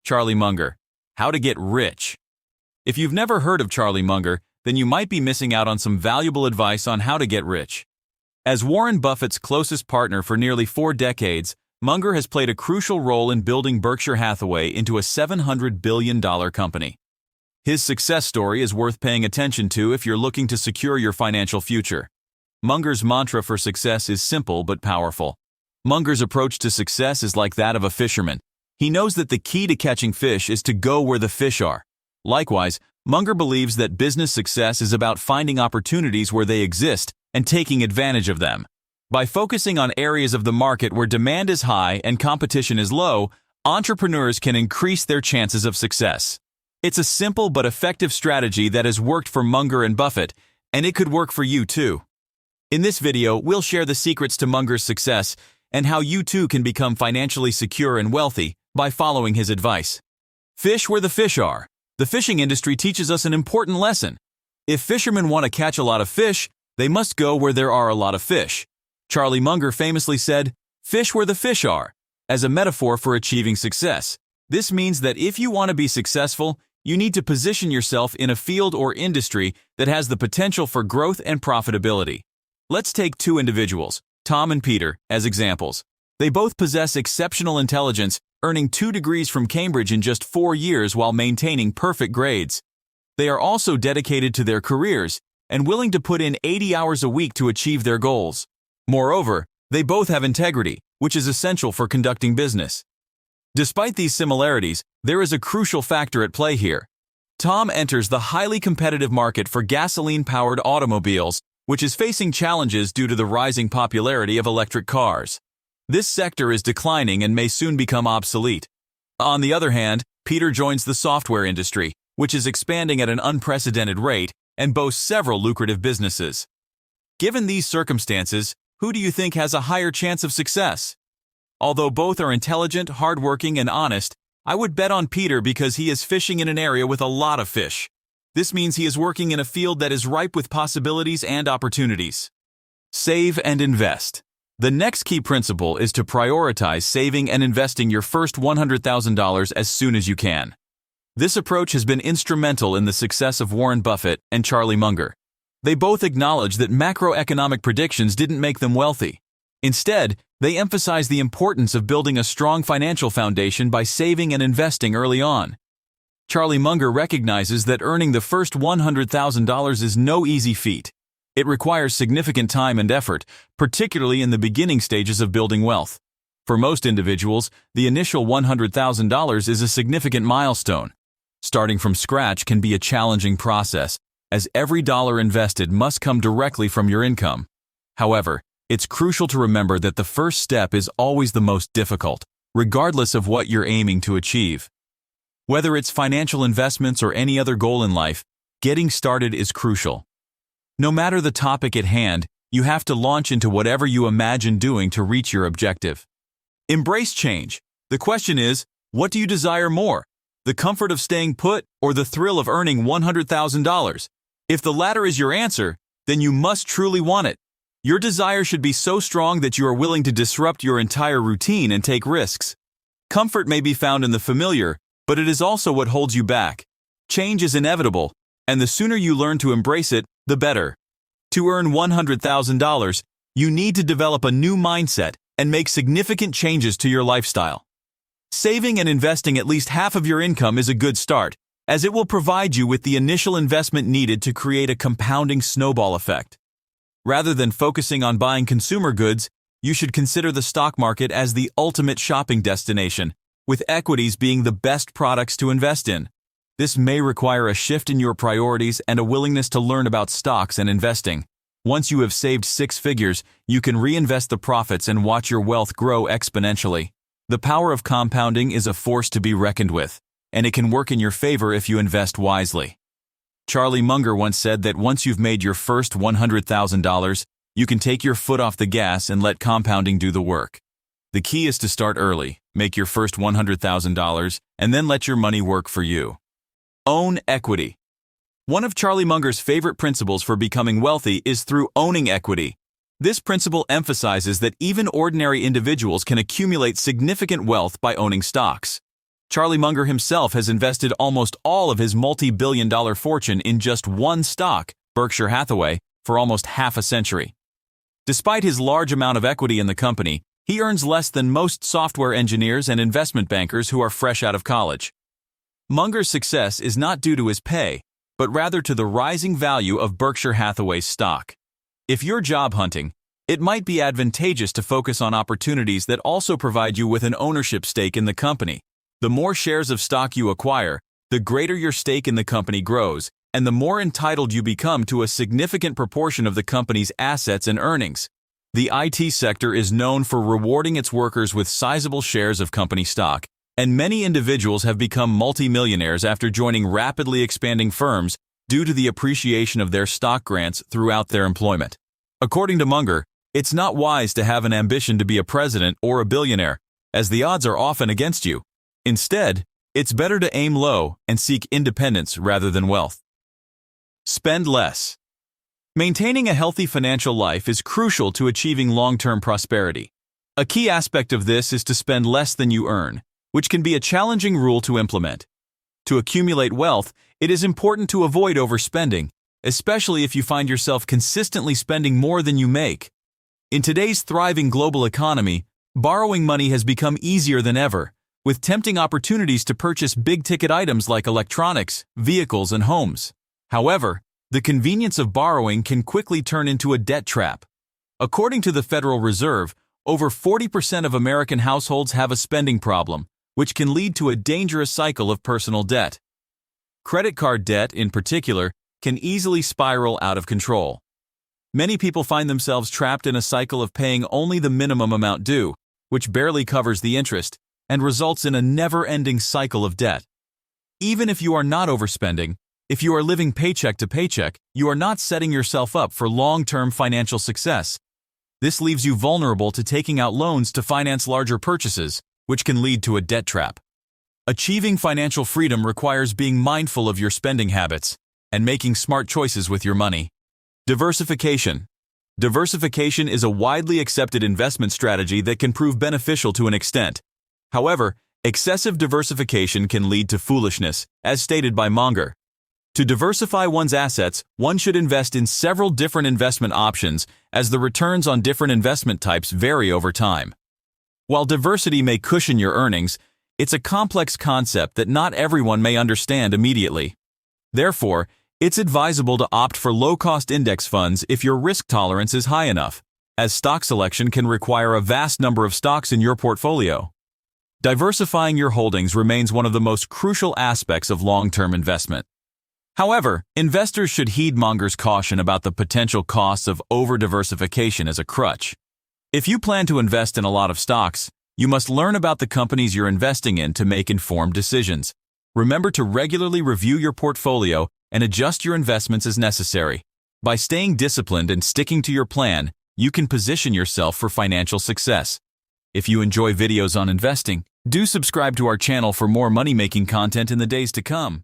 Charlie Munger. How to get rich. If you've never heard of Charlie Munger, then you might be missing out on some valuable advice on how to get rich. As Warren Buffett's closest partner for nearly 4 decades, Munger has played a crucial role in building Berkshire Hathaway into a $700 billion company. His success story is worth paying attention to if you're looking to secure your financial future. Munger's mantra for success is simple but powerful. Munger's approach to success is like that of a fisherman. He knows that the key to catching fish is to go where the fish are. Likewise, Munger believes that business success is about finding opportunities where they exist and taking advantage of them. By focusing on areas of the market where demand is high and competition is low, entrepreneurs can increase their chances of success. It's a simple but effective strategy that has worked for Munger and Buffett, and it could work for you too. In this video, we'll share the secrets to Munger's success and how you too can become financially secure and wealthy by following his advice. Fish where the fish are. The fishing industry teaches us an important lesson. If fishermen want to catch a lot of fish, they must go where there are a lot of fish. Charlie Munger famously said, "Fish where the fish are," as a metaphor for achieving success. This means that if you want to be successful, you need to position yourself in a field or industry that has the potential for growth and profitability. Let's take 2 individuals, Tom and Peter, as examples. They both possess exceptional intelligence, earning 2 degrees from Cambridge in just 4 years while maintaining perfect grades. They are also dedicated to their careers and willing to put in 80 hours a week to achieve their goals. Moreover, they both have integrity, which is essential for conducting business. Despite these similarities, there is a crucial factor at play here. Tom enters the highly competitive market for gasoline-powered automobiles, which is facing challenges due to the rising popularity of electric cars. This sector is declining and may soon become obsolete. On the other hand, Peter joins the software industry, which is expanding at an unprecedented rate and boasts several lucrative businesses. Given these circumstances, who do you think has a higher chance of success? Although both are intelligent, hardworking, and honest, I would bet on Peter because he is fishing in an area with a lot of fish. This means he is working in a field that is ripe with possibilities and opportunities. Save and invest. The next key principle is to prioritize saving and investing your first $100,000 as soon as you can. This approach has been instrumental in the success of Warren Buffett and Charlie Munger. They both acknowledge that macroeconomic predictions didn't make them wealthy. Instead, they emphasize the importance of building a strong financial foundation by saving and investing early on. Charlie Munger recognizes that earning the first $100,000 is no easy feat. It requires significant time and effort, particularly in the beginning stages of building wealth. For most individuals, the initial $100,000 is a significant milestone. Starting from scratch can be a challenging process, as every dollar invested must come directly from your income. However, it's crucial to remember that the first step is always the most difficult, regardless of what you're aiming to achieve. Whether it's financial investments or any other goal in life, getting started is crucial. No matter the topic at hand, you have to launch into whatever you imagine doing to reach your objective. Embrace change. The question is, what do you desire more? The comfort of staying put or the thrill of earning $100,000? If the latter is your answer, then you must truly want it. Your desire should be so strong that you are willing to disrupt your entire routine and take risks. Comfort may be found in the familiar, but it is also what holds you back. Change is inevitable, and the sooner you learn to embrace it, the better. To earn $100,000, you need to develop a new mindset and make significant changes to your lifestyle. Saving and investing at least half of your income is a good start, as it will provide you with the initial investment needed to create a compounding snowball effect. Rather than focusing on buying consumer goods, you should consider the stock market as the ultimate shopping destination, with equities being the best products to invest in. This may require a shift in your priorities and a willingness to learn about stocks and investing. Once you have saved 6 figures, you can reinvest the profits and watch your wealth grow exponentially. The power of compounding is a force to be reckoned with, and it can work in your favor if you invest wisely. Charlie Munger once said that once you've made your first $100,000, you can take your foot off the gas and let compounding do the work. The key is to start early, make your first $100,000, and then let your money work for you. Own equity. One of Charlie Munger's favorite principles for becoming wealthy is through owning equity. This principle emphasizes that even ordinary individuals can accumulate significant wealth by owning stocks. Charlie Munger himself has invested almost all of his multi-billion-dollar fortune in just one stock, Berkshire Hathaway, for almost half a century. Despite his large amount of equity in the company, he earns less than most software engineers and investment bankers who are fresh out of college. Munger's success is not due to his pay, but rather to the rising value of Berkshire Hathaway's stock. If you're job hunting, it might be advantageous to focus on opportunities that also provide you with an ownership stake in the company. The more shares of stock you acquire, the greater your stake in the company grows, and the more entitled you become to a significant proportion of the company's assets and earnings. The IT sector is known for rewarding its workers with sizable shares of company stock, and many individuals have become multimillionaires after joining rapidly expanding firms due to the appreciation of their stock grants throughout their employment. According to Munger, it's not wise to have an ambition to be a president or a billionaire, as the odds are often against you. Instead, it's better to aim low and seek independence rather than wealth. Spend less. Maintaining a healthy financial life is crucial to achieving long-term prosperity. A key aspect of this is to spend less than you earn, which can be a challenging rule to implement. To accumulate wealth, it is important to avoid overspending, especially if you find yourself consistently spending more than you make. In today's thriving global economy, borrowing money has become easier than ever, with tempting opportunities to purchase big-ticket items like electronics, vehicles, and homes. However, the convenience of borrowing can quickly turn into a debt trap. According to the Federal Reserve, over 40% of American households have a spending problem, which can lead to a dangerous cycle of personal debt. Credit card debt, in particular, can easily spiral out of control. Many people find themselves trapped in a cycle of paying only the minimum amount due, which barely covers the interest, and results in a never-ending cycle of debt. Even if you are not overspending, if you are living paycheck to paycheck, you are not setting yourself up for long-term financial success. This leaves you vulnerable to taking out loans to finance larger purchases, which can lead to a debt trap. Achieving financial freedom requires being mindful of your spending habits and making smart choices with your money. Diversification. Diversification is a widely accepted investment strategy that can prove beneficial to an extent. However, excessive diversification can lead to foolishness, as stated by Munger. To diversify one's assets, one should invest in several different investment options, as the returns on different investment types vary over time. While diversity may cushion your earnings, it's a complex concept that not everyone may understand immediately. Therefore, it's advisable to opt for low-cost index funds if your risk tolerance is high enough, as stock selection can require a vast number of stocks in your portfolio. Diversifying your holdings remains one of the most crucial aspects of long-term investment. However, investors should heed Munger's caution about the potential costs of over-diversification as a crutch. If you plan to invest in a lot of stocks, you must learn about the companies you're investing in to make informed decisions. Remember to regularly review your portfolio and adjust your investments as necessary. By staying disciplined and sticking to your plan, you can position yourself for financial success. If you enjoy videos on investing, do subscribe to our channel for more money-making content in the days to come.